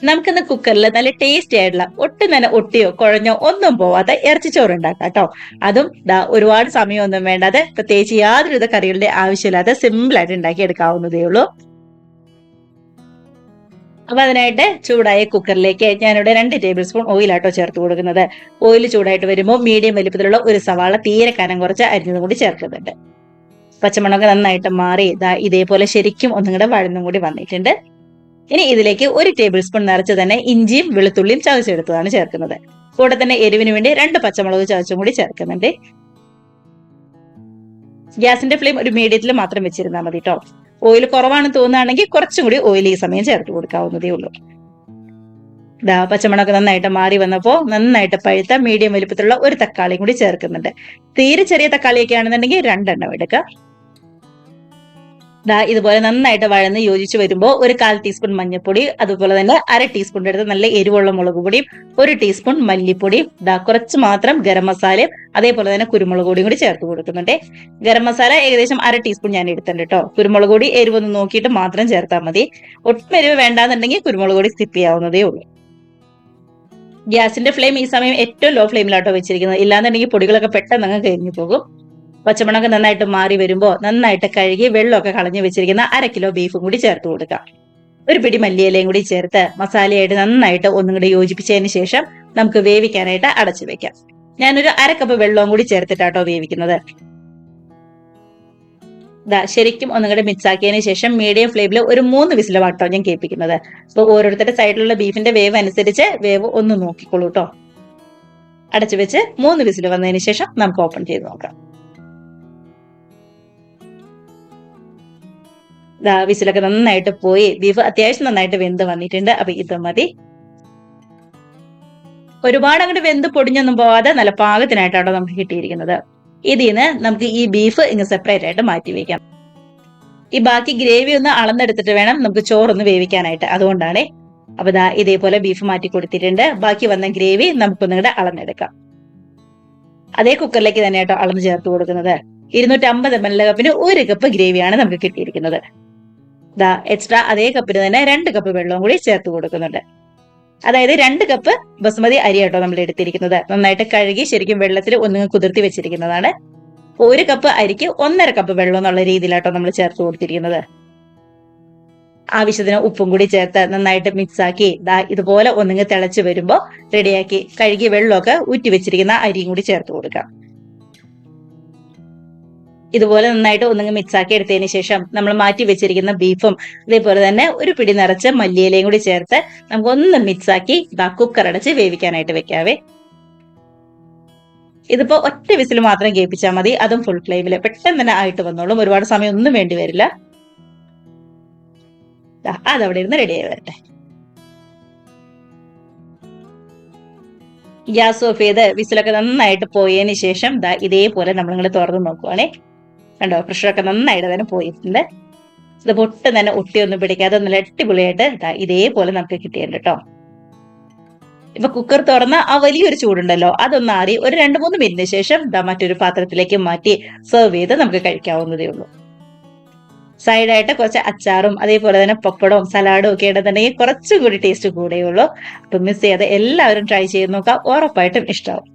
നമുക്കിന്ന് കുക്കറിൽ നല്ല ടേസ്റ്റി ആയിട്ടുള്ള ഒട്ടും തന്നെ ഒട്ടിയോ കുഴഞ്ഞോ ഒന്നും പോവാതെ ഇറച്ചിച്ചോറ് ഉണ്ടാക്കാം കേട്ടോ. അതും ഒരുപാട് സമയമൊന്നും വേണ്ടാതെ, പ്രത്യേകിച്ച് യാതൊരുവിധ കറികളുടെ ആവശ്യമില്ലാതെ സിമ്പിൾ ആയിട്ട് ഉണ്ടാക്കി എടുക്കാവുന്നതേ ഉള്ളൂ. അപ്പൊ അതിനായിട്ട് ചൂടായ കുക്കറിലേക്ക് ഞാനിവിടെ 2 ടേബിൾ സ്പൂൺ ഓയിലാട്ടോ ചേർത്ത് കൊടുക്കുന്നത്. ഓയിൽ ചൂടായിട്ട് വരുമ്പോൾ മീഡിയം വലിപ്പത്തിലുള്ള ഒരു സവാള തീരെ കനം കുറച്ച് അരിഞ്ഞതും കൂടി ചേർക്കുന്നുണ്ട്. പച്ചമുളക് നന്നായിട്ട് മാറി ഇതേപോലെ ശരിക്കും ഒന്നും കൂടെ വഴന്നും കൂടി വന്നിട്ടുണ്ട്. ഇനി ഇതിലേക്ക് 1 ടേബിൾ സ്പൂൺ നിറച്ച് തന്നെ ഇഞ്ചിയും വെളുത്തുള്ളിയും ചതച്ചെടുത്തതാണ് ചേർക്കുന്നത്. കൂടെ തന്നെ എരിവിന് വേണ്ടി 2 പച്ചമുളക് ചതച്ചും കൂടി ചേർക്കുന്നുണ്ട്. ഗ്യാസിന്റെ ഫ്ലെയിം ഒരു മീഡിയത്തിൽ മാത്രം വെച്ചിരുന്നാൽ മതി കേട്ടോ. ഓയിൽ കുറവാണെന്ന് തോന്നുകയാണെങ്കിൽ കുറച്ചും കൂടി ഓയിൽ ഈ സമയം ചേർത്ത് കൊടുക്കാവുന്നതേ ഉള്ളൂ. പച്ചമുളക് നന്നായിട്ട് മാറി വന്നപ്പോൾ നന്നായിട്ട് പഴുത്ത മീഡിയം വലിപ്പത്തിലുള്ള ഒരു തക്കാളിയും കൂടി ചേർക്കുന്നുണ്ട്. തീരെ ചെറിയ തക്കാളിയൊക്കെ ആണെന്നുണ്ടെങ്കിൽ 2 എണ്ണം എടുക്കുക. ഇതുപോലെ നന്നായിട്ട് വഴന്ന് യോജിച്ച് വരുമ്പോൾ 1/4 ടീസ്പൂൺ മഞ്ഞൾപ്പൊടി, അതുപോലെ തന്നെ 1/2 ടീസ്പൂൺ എടുത്ത് നല്ല എരിവുള്ള മുളക് പൊടിയും, 1 ടീസ്പൂൺ മല്ലിപ്പൊടിയും, കുറച്ച് മാത്രം ഗരം മസാലയും അതേപോലെ തന്നെ കുരുമുളക് പൊടിയും കൂടി ചേർത്ത് കൊടുക്കുന്നുണ്ട്. ഗരം മസാല ഏകദേശം 1/2 ടീസ്പൂൺ ഞാൻ എടുത്തിട്ടുണ്ട് കേട്ടോ. കുരുമുളക് പൊടി എരിവൊന്ന് നോക്കിയിട്ട് മാത്രം ചേർത്താൽ മതി. ഒട്ടും എരിവ് വേണ്ടാന്നുണ്ടെങ്കിൽ കുരുമുളക് പൊടി സ്കിപ്പ് ചെയ്യാവുന്നതേ ഉള്ളൂ. ഗ്യാസിന്റെ ഫ്ലെയിം ഈ സമയം ഏറ്റവും ലോ ഫ്ലെയിമിലാട്ടോ വെച്ചിരിക്കുന്നത്. ഇല്ലാന്നുണ്ടെങ്കിൽ പൊടികളൊക്കെ പെട്ടെന്ന് അങ്ങ് കരിഞ്ഞു പോകും. പച്ചമുളക് നന്നായിട്ട് മാറി വരുമ്പോൾ നന്നായിട്ട് കഴുകി വെള്ളമൊക്കെ കളഞ്ഞു വെച്ചിരിക്കുന്ന 1/2 കിലോ ബീഫും കൂടി ചേർത്ത് കൊടുക്കാം. ഒരു പിടി മല്ലിയിലയും കൂടി ചേർത്ത് മസാലയായിട്ട് നന്നായിട്ട് ഒന്നും കൂടി യോജിപ്പിച്ചതിന് ശേഷം നമുക്ക് വേവിക്കാനായിട്ട് അടച്ചു വെക്കാം. ഞാനൊരു 1/2 കപ്പ് വെള്ളവും കൂടി ചേർത്തിട്ടാട്ടോ വേവിക്കുന്നത്. ശരിക്കും ഒന്നും കൂടി മിക്സ് ആക്കിയതിന് ശേഷം മീഡിയം ഫ്ലെയിമിൽ ഒരു 3 വിസിൽ വാട്ടോ ഞാൻ കേൾപ്പിക്കുന്നത്. അപ്പൊ ഓരോരുത്തരുടെ സൈഡിലുള്ള ബീഫിന്റെ വേവ് അനുസരിച്ച് വേവ് ഒന്ന് നോക്കിക്കോളൂ കേട്ടോ. അടച്ചു വെച്ച് 3 വിസിൽ വന്നതിന് ശേഷം നമുക്ക് ഓപ്പൺ ചെയ്ത് നോക്കാം. വിസിലൊക്കെ നന്നായിട്ട് പോയി ബീഫ് അത്യാവശ്യം നന്നായിട്ട് വെന്ത് വന്നിട്ടുണ്ട്. അപ്പൊ ഇത് മതി. ഒരുപാട് അങ്ങോട്ട് വെന്ത് പൊടിഞ്ഞൊന്നും പോവാതെ നല്ല പാകത്തിനായിട്ടാണോ നമുക്ക് കിട്ടിയിരിക്കുന്നത്. ഇതിന്ന് നമുക്ക് ഈ ബീഫ് ഇങ്ങ് സെപ്പറേറ്റ് ആയിട്ട് മാറ്റി വെക്കാം. ഈ ബാക്കി ഗ്രേവി ഒന്ന് അളന്നെടുത്തിട്ട് വേണം നമുക്ക് ചോറൊന്ന് വേവിക്കാനായിട്ട്. അതുകൊണ്ടാണ്. അപ്പൊ ഇതേപോലെ ബീഫ് മാറ്റി കൊടുത്തിട്ടുണ്ട്. ബാക്കി വന്ന ഗ്രേവി നമുക്കൊന്നും കൂടെ അളന്നെടുക്കാം. അതേ കുക്കറിലേക്ക് തന്നെ കേട്ടോ അളന്ന് ചേർത്ത് കൊടുക്കുന്നത്. 250 ml കപ്പിന് 1 കപ്പ് ഗ്രേവിയാണ് നമുക്ക് കിട്ടിയിരിക്കുന്നത്. എക്സ്ട്രാ അതേ കപ്പിന് തന്നെ 2 കപ്പ് വെള്ളവും കൂടി ചേർത്ത് കൊടുക്കുന്നുണ്ട്. അതായത് 2 കപ്പ് ബസുമതി അരി കേട്ടോ നമ്മൾ എടുത്തിരിക്കുന്നത്. നന്നായിട്ട് കഴുകി ശരിക്കും വെള്ളത്തിൽ ഒന്ന് കുതിർത്തി വെച്ചിരിക്കുന്നതാണ്. 1 കപ്പ് അരിക്ക് 1.5 കപ്പ് വെള്ളം എന്നുള്ള രീതിയിലാട്ടോ നമ്മൾ ചേർത്ത് കൊടുത്തിരിക്കുന്നത്. ആവശ്യത്തിന് ഉപ്പും കൂടി ചേർത്ത് നന്നായിട്ട് മിക്സ് ആക്കി ഇതുപോലെ ഒന്നുങ്ങ് തിളച്ച് വരുമ്പോൾ റെഡിയാക്കി കഴുകി വെള്ളമൊക്കെ ഊറ്റി വെച്ചിരിക്കുന്ന അരിയും കൂടി ചേർത്ത് കൊടുക്കാം. ഇതുപോലെ നന്നായിട്ട് ഒന്നുങ്ങ് മിക്സ് ആക്കി എടുത്തതിന് ശേഷം നമ്മൾ മാറ്റി വെച്ചിരിക്കുന്ന ബീഫും അതേപോലെ തന്നെ ഒരു പിടി നിറച്ച് മല്ലിയിലയും കൂടി ചേർത്ത് നമുക്കൊന്ന് മിക്സ് ആക്കി കുക്കർ അടച്ച് വേവിക്കാനായിട്ട് വെക്കാവേ. ഇതിപ്പോ ഒറ്റ വിസിൽ മാത്രം കേൾപ്പിച്ചാൽ മതി. അതും ഫുൾ ഫ്ലെയിമിൽ പെട്ടെന്ന് തന്നെ ആയിട്ട് വന്നോളും. ഒരുപാട് സമയം ഒന്നും വേണ്ടി വരില്ല. അതവിടെ ഇരുന്ന് റെഡിയായി വരട്ടെ. ഗ്യാസ് ഓഫ് ചെയ്ത് വിസിലൊക്കെ നന്നായിട്ട് പോയതിന് ശേഷം ഇതേപോലെ നമ്മളിങ്ങോട്ട് തുറന്ന് നോക്കുവാണേ. കണ്ടോ, പ്രഷറൊക്കെ നന്നായിട്ട് തന്നെ പോയിട്ടുണ്ട്. ഇത് പൊട്ടും തന്നെ ഒട്ടിയൊന്നും പിടിക്കാതെ നല്ല അടിപൊളിയായിട്ട് ഇതേപോലെ നമുക്ക് കിട്ടിയിട്ടുണ്ട് കേട്ടോ. ഇപ്പൊ കുക്കർ തുറന്ന ആ വലിയൊരു ചൂടുണ്ടല്ലോ, അതൊന്ന് ആറി ഒരു 2-3 മിനിറ്റിന് ശേഷം മറ്റൊരു പാത്രത്തിലേക്ക് മാറ്റി സെർവ് ചെയ്ത് നമുക്ക് കഴിക്കാവുന്നതേ ഉള്ളൂ. സൈഡായിട്ട് കുറച്ച് അച്ചാറും അതേപോലെ തന്നെ പപ്പടവും സലാഡും ഒക്കെ ഉണ്ടെന്നുണ്ടെങ്കിൽ കുറച്ചും കൂടി ടേസ്റ്റ് കൂടെയുള്ളൂ. അപ്പൊ മിസ് ചെയ്യാതെ എല്ലാവരും ട്രൈ ചെയ്ത് നോക്കാം. ഉറപ്പായിട്ടും ഇഷ്ടമാവും.